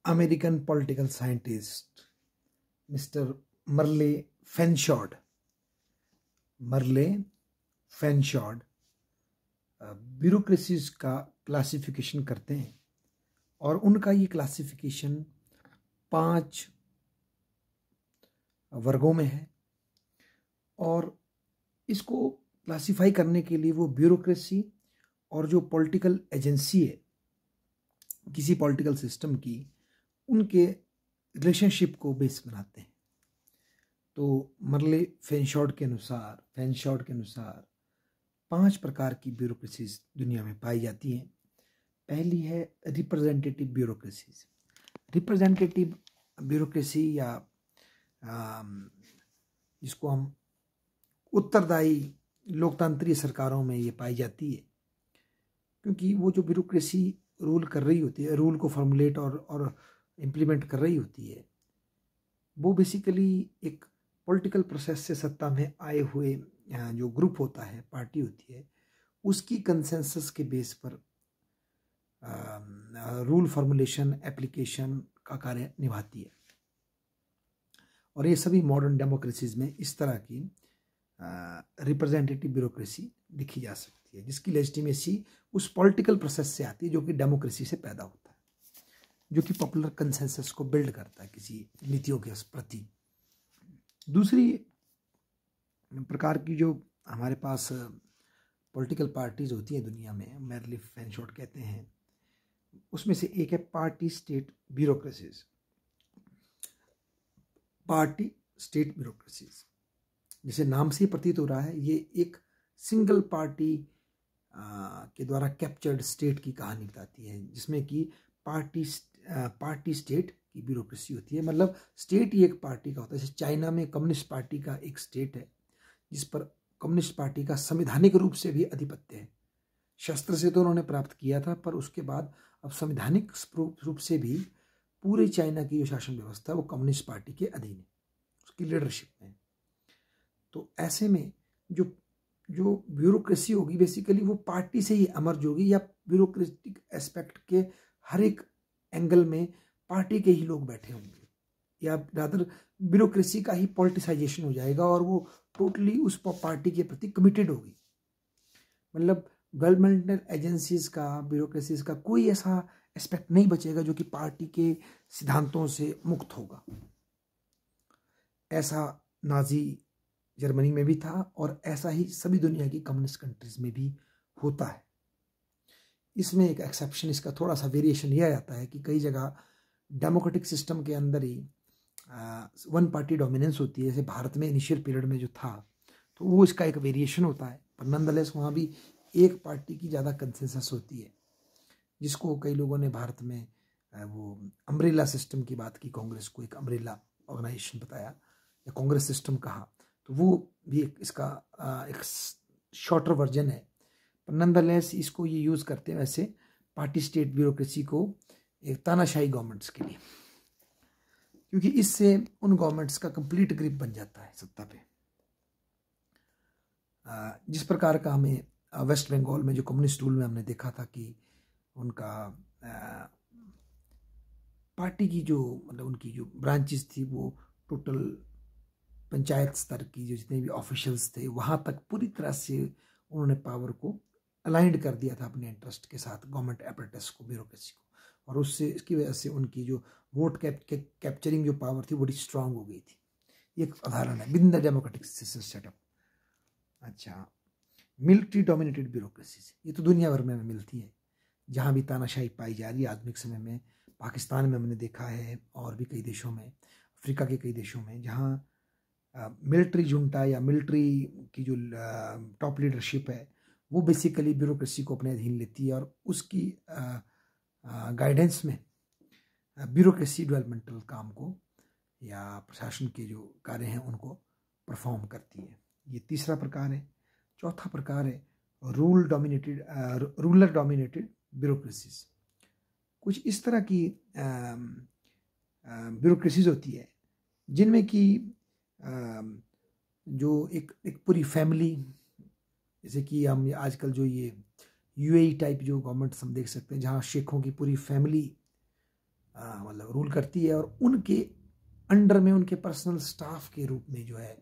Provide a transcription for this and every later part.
American political scientist mister Merle Fainsod bureaucracies का classification करते हैं और उनका ये क्लासिफिकेशन 5 वर्गों में है। और इसको क्लासिफाई करने के लिए वो ब्यूरोक्रेसी और जो पॉलिटिकल एजेंसी है किसी पॉलिटिकल सिस्टम की, उनके रिलेशनशिप को बेस बनाते हैं। तो मर्ले फेनशॉर्ड के अनुसार 5 प्रकार की ब्यूरोक्रेसीज दुनिया में पाई जाती हैं। पहली है रिप्रेजेंटेटिव ब्यूरोक्रेसीज। रिप्रेजेंटेटिव ब्यूरोक्रेसी या जिसको हम उत्तरदायी लोकतांत्रिक सरकारों में ये पाई जाती है, क्योंकि वो जो ब्यूरोक्रेसी रूल कर रही होती है, रूल को फॉर्मुलेट और इम्प्लीमेंट कर रही होती है, वो बेसिकली एक पॉलिटिकल प्रोसेस से सत्ता में आए हुए जो ग्रुप होता है, पार्टी होती है, उसकी कंसेंसस के बेस पर रूल फॉर्मुलेशन एप्लीकेशन का कार्य निभाती है। और ये सभी मॉडर्न डेमोक्रेसीज में इस तरह की रिप्रेजेंटेटिव ब्यूरोक्रेसी दिखी जा सकती है, जिसकी लेजिटिमेसी उस पॉलिटिकल प्रोसेस से आती है जो कि डेमोक्रेसी से पैदा होता है, जो कि पॉपुलर कंसेंसस को बिल्ड करता है किसी नीतियों के प्रति। दूसरी प्रकार की जो हमारे पास पॉलिटिकल पार्टीज होती हैं दुनिया में, मर्ले फेनशॉर्ड कहते हैं, उसमें से एक है party state bureaucracies. Party state bureaucracies, जैसे नाम से ही प्रतीत हो रहा है, ये एक सिंगल पार्टी के द्वारा कैप्चर्ड स्टेट की कहानी बताती है, जिसमें कि पार्टी स्टेट की ब्यूरोक्रेसी होती है। मतलब स्टेट ही एक पार्टी का होता है। जैसे चाइना में कम्युनिस्ट पार्टी का एक स्टेट है, जिस पर कम्युनिस्ट पार्टी का संवैधानिक रूप से भी आधिपत्य है। शस्त्र से तो उन्होंने प्राप्त किया था, पर उसके बाद अब संवैधानिक रूप से भी पूरे चाइना की जो शासन व्यवस्था है वो कम्युनिस्ट पार्टी के अधीन है, उसकी लीडरशिप में। तो ऐसे में जो ब्यूरोक्रेसी होगी बेसिकली वो पार्टी से ही एमर्ज होगी, या ब्यूरोक्रेटिक एस्पेक्ट के हर एक एंगल में पार्टी के ही लोग बैठे होंगे, या रादर ब्यूरोक्रेसी का ही पॉलिटिसाइजेशन हो जाएगा और वो टोटली उस पार्टी के प्रति कमिटेड होगी। मतलब गवर्नमेंटल एजेंसीज का, ब्यूरोक्रेसीज का कोई ऐसा एस्पेक्ट नहीं बचेगा जो कि पार्टी के सिद्धांतों से मुक्त होगा। ऐसा नाजी जर्मनी में भी था और ऐसा ही सभी दुनिया की कम्युनिस्ट कंट्रीज में भी होता है। इसमें एक एक्सेप्शन, इसका थोड़ा सा वेरिएशन यह आता है कि कई जगह डेमोक्रेटिक सिस्टम के अंदर ही वन पार्टी डोमिनेंस होती है। जैसे भारत में इनिशियल पीरियड में जो था, तो वो इसका एक वेरिएशन होता है, पर नॉनदलेस वहाँ भी एक पार्टी की ज़्यादा कंसेंसस होती है, जिसको कई लोगों ने भारत में वो अम्ब्रेला सिस्टम की बात की, कांग्रेस को एक अम्ब्रेला ऑर्गेनाइजेशन बताया या कांग्रेस सिस्टम कहा। तो वो भी इसका एक शॉर्टर वर्जन है, पर नॉनदलेस इसको ये यूज़ करते हैं वैसे पार्टी स्टेट ब्यूरोक्रेसी को एक तानाशाही गवर्नमेंट्स के लिए, क्योंकि इससे उन गवर्नमेंट्स का कंप्लीट ग्रिप बन जाता है सत्ता पे। जिस प्रकार का हमें वेस्ट बंगाल में जो कम्युनिस्ट रूल में हमने देखा था कि उनका पार्टी की जो मतलब उनकी जो ब्रांचेस थी वो टोटल पंचायत स्तर की जो जितने भी ऑफिशियल्स थे वहाँ तक पूरी तरह से उन्होंने पावर को अलाइंड कर दिया था अपने इंटरेस्ट के साथ, गवर्नमेंट एपरेटस को, ब्यूरोक्रेसी को, और उससे इसकी वजह से उनकी जो वोट कैप्चरिंग जो पावर थी बड़ी स्ट्रांग हो गई थी। ये एक उदाहरण है with in the democratic setup. अच्छा, मिलिट्री डोमिनेटेड ब्यूरोक्रेसी, ये तो दुनिया भर में मिलती है, जहाँ भी तानाशाही पाई जा रही है आधुनिक समय में। पाकिस्तान में हमने देखा है और भी कई देशों में, अफ्रीका के कई देशों में, जहाँ मिलिट्री जुंटा या मिलिट्री की जो टॉप लीडरशिप है वो बेसिकली ब्यूरोक्रेसी को अपने अधीन लेती है और उसकी गाइडेंस में ब्यूरोक्रेसी डेवलपमेंटल काम को या प्रशासन के जो कार्य हैं उनको परफॉर्म करती है। ये तीसरा प्रकार है। चौथा प्रकार है रूलर डोमिनेटेड ब्यूरोक्रेसीज। कुछ इस तरह की ब्यूरोक्रेसीज होती है जिनमें कि जो एक पूरी फैमिली, जैसे कि हम आजकल जो ये यूएई टाइप जो गवर्नमेंट्स हम देख सकते हैं, जहाँ शेखों की पूरी फैमिली मतलब रूल करती है, और उनके अंडर में उनके पर्सनल स्टाफ के रूप में जो है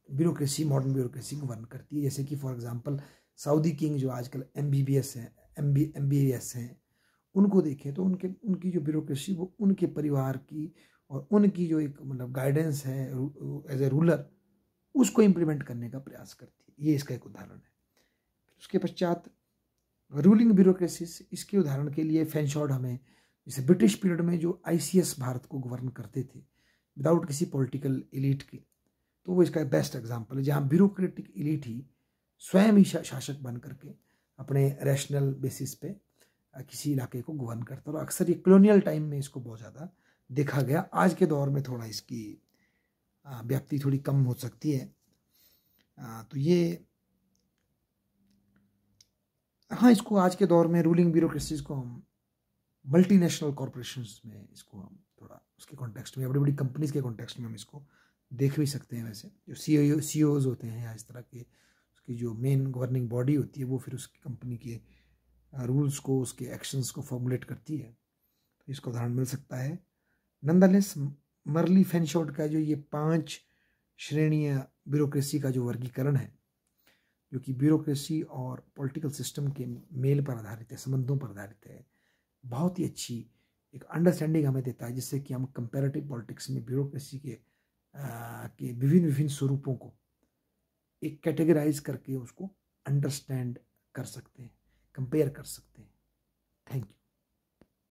ब्यूरोक्रेसी, मॉडर्न ब्यूरोक्रेसी गवर्न करती है। जैसे कि फॉर एग्जांपल सऊदी किंग जो आजकल MBBS हैं, MBS हैं, उनको देखें तो उनकी जो ब्यूरोक्रेसी वो उनके परिवार की और उनकी जो एक मतलब गाइडेंस है एज ए रूलर, उसको इम्प्लीमेंट करने का प्रयास करती है। ये इसका एक उदाहरण है। उसके पश्चात रूलिंग ब्यूरोक्रेसीज, इसके उदाहरण के लिए फेंशोर्ड हमें, जैसे ब्रिटिश पीरियड में जो ICS भारत को गवर्न करते थे विदाउट किसी पॉलिटिकल एलिट के, तो वो इसका बेस्ट एग्जांपल है, जहाँ ब्यूरोक्रेटिक एलिट ही स्वयं ही शासक बन करके अपने रैशनल बेसिस पे किसी इलाके को गवर्न करता है। और अक्सर ये कॉलोनियल टाइम में इसको बहुत ज़्यादा देखा गया। आज के दौर में थोड़ा इसकी व्याप्ति थोड़ी कम हो सकती है। तो ये हाँ, इसको आज के दौर में रूलिंग ब्यूरोक्रेसीज को हम मल्टीनेशनल कॉरपोरेशंस में इसको हम थोड़ा उसके कॉन्टेक्स्ट में, बड़ी बड़ी कंपनीज के कॉन्टेक्स्ट में हम इसको देख भी सकते हैं। वैसे जो CEOs होते हैं या इस तरह के उसकी जो मेन गवर्निंग बॉडी होती है, वो फिर उसकी कंपनी के रूल्स को, उसके एक्शंस को फॉर्मुलेट करती है। तो इसका उदाहरण मिल सकता है। नंदलेस मर्ली फेंशोर्ड का जो ये 5 श्रेणीय ब्यूरोक्रेसी का जो वर्गीकरण है, जो कि ब्यूरोक्रेसी और पॉलिटिकल सिस्टम के मेल पर आधारित है, संबंधों पर आधारित है, बहुत ही अच्छी एक अंडरस्टैंडिंग हमें देता है, जिससे कि हम कंपैरेटिव पॉलिटिक्स में ब्यूरोक्रेसी के विभिन्न स्वरूपों को एक कैटेगराइज करके उसको अंडरस्टैंड कर सकते हैं, कंपेयर कर सकते हैं। Thank you.